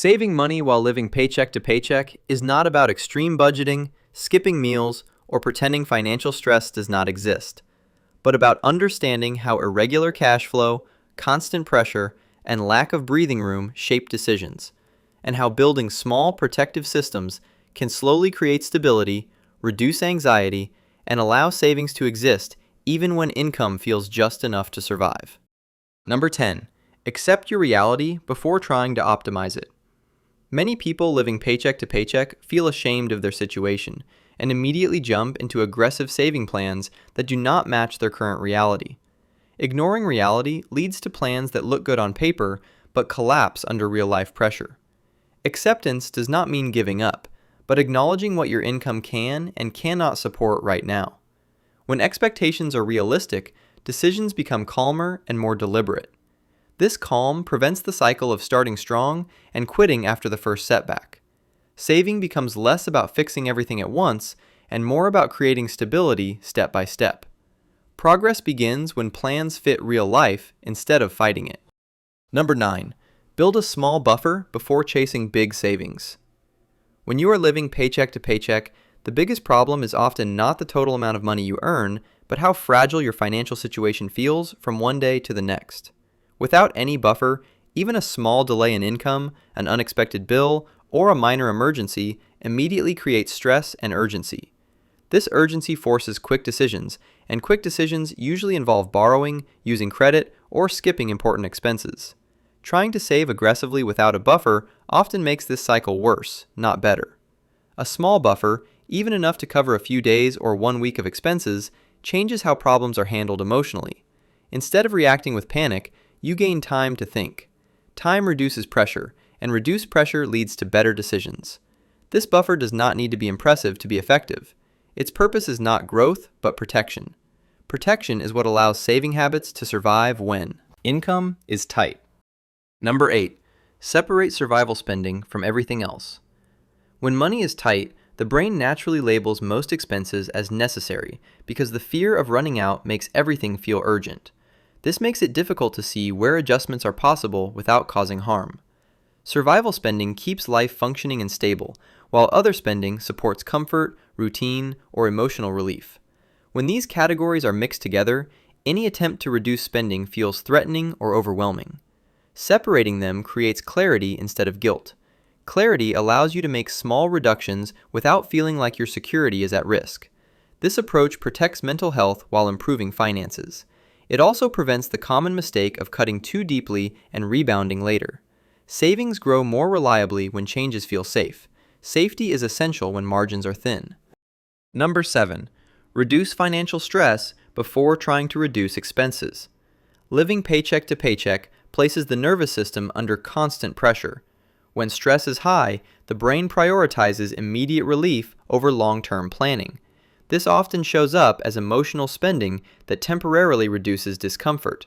Saving money while living paycheck to paycheck is not about extreme budgeting, skipping meals, or pretending financial stress does not exist, but about understanding how irregular cash flow, constant pressure, and lack of breathing room shape decisions, and how building small protective systems can slowly create stability, reduce anxiety, and allow savings to exist even when income feels just enough to survive. Number 10. Accept your reality before trying to optimize it. Many people living paycheck to paycheck feel ashamed of their situation and immediately jump into aggressive saving plans that do not match their current reality. Ignoring reality leads to plans that look good on paper but collapse under real-life pressure. Acceptance does not mean giving up, but acknowledging what your income can and cannot support right now. When expectations are realistic, decisions become calmer and more deliberate. This calm prevents the cycle of starting strong and quitting after the first setback. Saving becomes less about fixing everything at once and more about creating stability step by step. Progress begins when plans fit real life instead of fighting it. Number 9. Build a small buffer before chasing big savings. When you are living paycheck to paycheck, the biggest problem is often not the total amount of money you earn, but how fragile your financial situation feels from one day to the next. Without any buffer, even a small delay in income, an unexpected bill, or a minor emergency immediately creates stress and urgency. This urgency forces quick decisions, and quick decisions usually involve borrowing, using credit, or skipping important expenses. Trying to save aggressively without a buffer often makes this cycle worse, not better. A small buffer, even enough to cover a few days or 1 week of expenses, changes how problems are handled emotionally. Instead of reacting with panic, you gain time to think. Time reduces pressure, and reduced pressure leads to better decisions. This buffer does not need to be impressive to be effective. Its purpose is not growth, but protection. Protection is what allows saving habits to survive when income is tight. Number 8. Separate survival spending from everything else. When money is tight, the brain naturally labels most expenses as necessary because the fear of running out makes everything feel urgent. This makes it difficult to see where adjustments are possible without causing harm. Survival spending keeps life functioning and stable, while other spending supports comfort, routine, or emotional relief. When these categories are mixed together, any attempt to reduce spending feels threatening or overwhelming. Separating them creates clarity instead of guilt. Clarity allows you to make small reductions without feeling like your security is at risk. This approach protects mental health while improving finances. It also prevents the common mistake of cutting too deeply and rebounding later. Savings grow more reliably when changes feel safe. Safety is essential when margins are thin. Number 7. Reduce financial stress before trying to reduce expenses. Living paycheck to paycheck places the nervous system under constant pressure. When stress is high, the brain prioritizes immediate relief over long-term planning. This often shows up as emotional spending that temporarily reduces discomfort.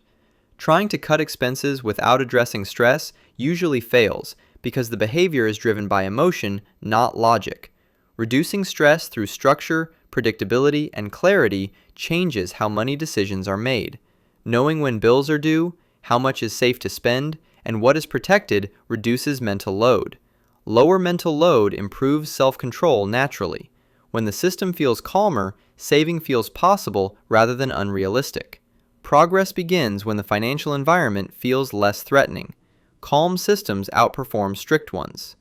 Trying to cut expenses without addressing stress usually fails because the behavior is driven by emotion, not logic. Reducing stress through structure, predictability, and clarity changes how money decisions are made. Knowing when bills are due, how much is safe to spend, and what is protected reduces mental load. Lower mental load improves self-control naturally. When the system feels calmer, saving feels possible rather than unrealistic. Progress begins when the financial environment feels less threatening. Calm systems outperform strict ones.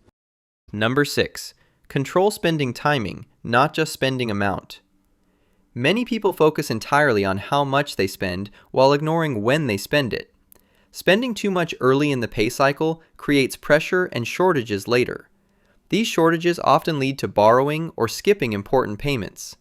Number 6. Control spending timing, not just spending amount. Many people focus entirely on how much they spend while ignoring when they spend it. Spending too much early in the pay cycle creates pressure and shortages later. These shortages often lead to borrowing or skipping important payments.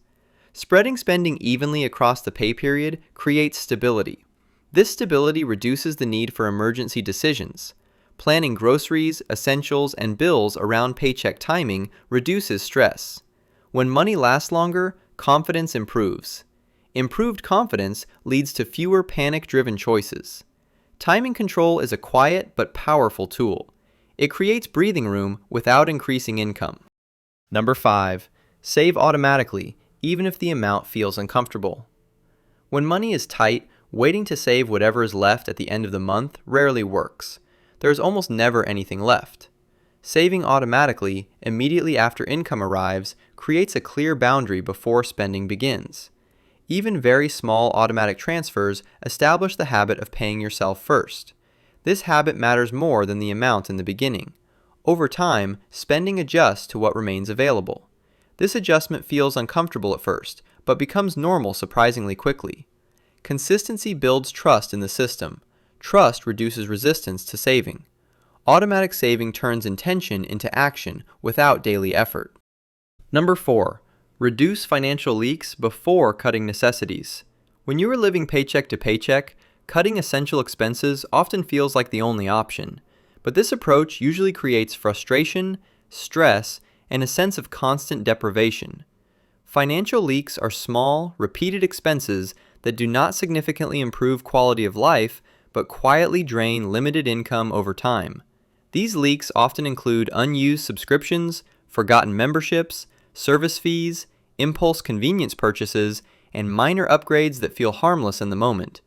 Spreading spending evenly across the pay period creates stability. This stability reduces the need for emergency decisions. Planning groceries, essentials, and bills around paycheck timing reduces stress. When money lasts longer, confidence improves. Improved confidence leads to fewer panic-driven choices. Timing control is a quiet but powerful tool. It creates breathing room without increasing income. Number 5. Save automatically, even if the amount feels uncomfortable. When money is tight, waiting to save whatever is left at the end of the month rarely works. There is almost never anything left. Saving automatically, immediately after income arrives, creates a clear boundary before spending begins. Even very small automatic transfers establish the habit of paying yourself first. This habit matters more than the amount in the beginning. Over time, spending adjusts to what remains available. This adjustment feels uncomfortable at first, but becomes normal surprisingly quickly. Consistency builds trust in the system. Trust reduces resistance to saving. Automatic saving turns intention into action without daily effort. Number 4. Reduce financial leaks before cutting necessities. When you are living paycheck to paycheck, cutting essential expenses often feels like the only option. But this approach usually creates frustration, stress, and a sense of constant deprivation. Financial leaks are small, repeated expenses that do not significantly improve quality of life, but quietly drain limited income over time. These leaks often include unused subscriptions, forgotten memberships, service fees, impulse convenience purchases, and minor upgrades that feel harmless in the moment.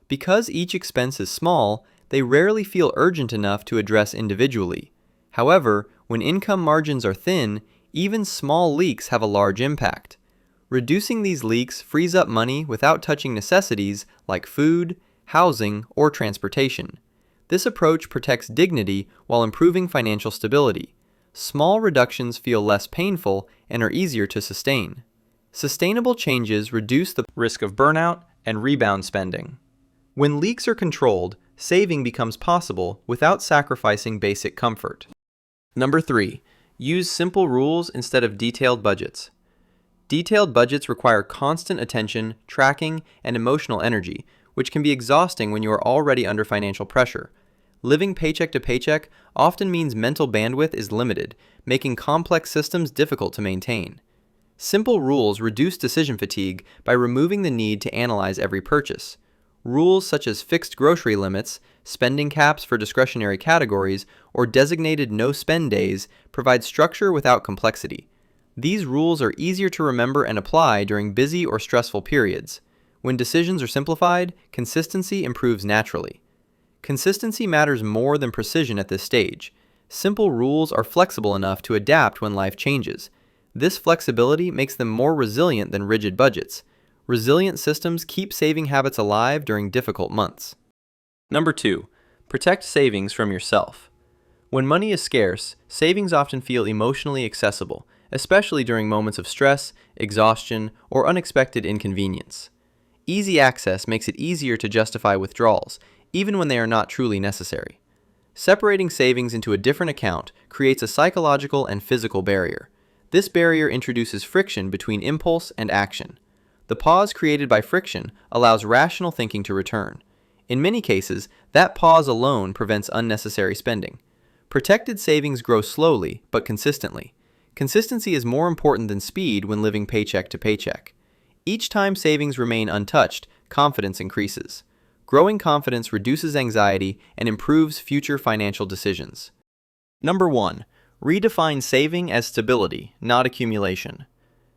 Because each expense is small, they rarely feel urgent enough to address individually. However, when income margins are thin, even small leaks have a large impact. Reducing these leaks frees up money without touching necessities like food, housing, or transportation. This approach protects dignity while improving financial stability. Small reductions feel less painful and are easier to sustain. Sustainable changes reduce the risk of burnout and rebound spending. When leaks are controlled, saving becomes possible without sacrificing basic comfort. Number 3. Use simple rules instead of detailed budgets. Detailed budgets require constant attention, tracking, and emotional energy, which can be exhausting when you are already under financial pressure. Living paycheck to paycheck often means mental bandwidth is limited, making complex systems difficult to maintain. Simple rules reduce decision fatigue by removing the need to analyze every purchase. Rules such as fixed grocery limits, spending caps for discretionary categories, or designated no-spend days provide structure without complexity. These rules are easier to remember and apply during busy or stressful periods. When decisions are simplified, consistency improves naturally. Consistency matters more than precision at this stage. Simple rules are flexible enough to adapt when life changes. This flexibility makes them more resilient than rigid budgets. Resilient systems keep saving habits alive during difficult months. Number 2. Protect savings from yourself. When money is scarce, savings often feel emotionally accessible, especially during moments of stress, exhaustion, or unexpected inconvenience. Easy access makes it easier to justify withdrawals, even when they are not truly necessary. Separating savings into a different account creates a psychological and physical barrier. This barrier introduces friction between impulse and action. The pause created by friction allows rational thinking to return. In many cases, that pause alone prevents unnecessary spending. Protected savings grow slowly, but consistently. Consistency is more important than speed when living paycheck to paycheck. Each time savings remain untouched, confidence increases. Growing confidence reduces anxiety and improves future financial decisions. Number 1. Redefine saving as stability, not accumulation.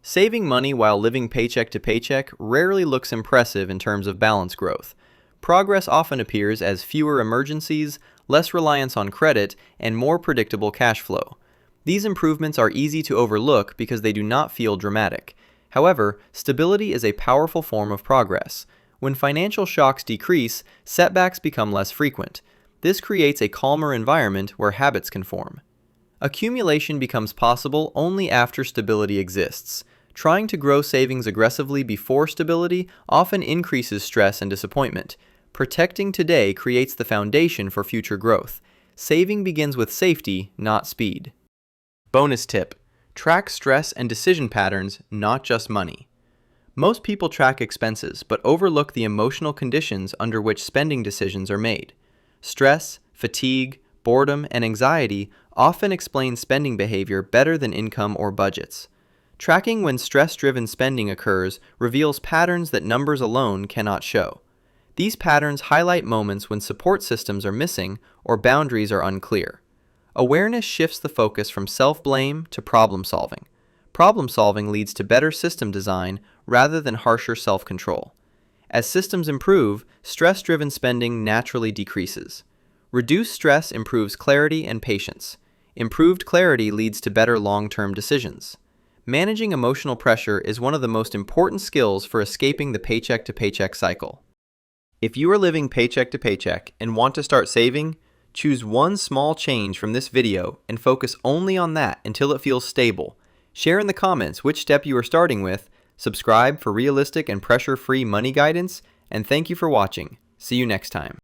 Saving money while living paycheck to paycheck rarely looks impressive in terms of balance growth. Progress often appears as fewer emergencies, less reliance on credit, and more predictable cash flow. These improvements are easy to overlook because they do not feel dramatic. However, stability is a powerful form of progress. When financial shocks decrease, setbacks become less frequent. This creates a calmer environment where habits can form. Accumulation becomes possible only after stability exists. Trying to grow savings aggressively before stability often increases stress and disappointment. Protecting today creates the foundation for future growth. Saving begins with safety, not speed. Bonus tip: track stress and decision patterns, not just money. Most people track expenses, but overlook the emotional conditions under which spending decisions are made. Stress, fatigue, boredom, and anxiety often explain spending behavior better than income or budgets. Tracking when stress-driven spending occurs reveals patterns that numbers alone cannot show. These patterns highlight moments when support systems are missing or boundaries are unclear. Awareness shifts the focus from self-blame to problem-solving. Problem-solving leads to better system design rather than harsher self-control. As systems improve, stress-driven spending naturally decreases. Reduced stress improves clarity and patience. Improved clarity leads to better long-term decisions. Managing emotional pressure is one of the most important skills for escaping the paycheck-to-paycheck cycle. If you are living paycheck to paycheck and want to start saving, choose one small change from this video and focus only on that until it feels stable. Share in the comments which step you are starting with, subscribe for realistic and pressure-free money guidance, and thank you for watching. See you next time.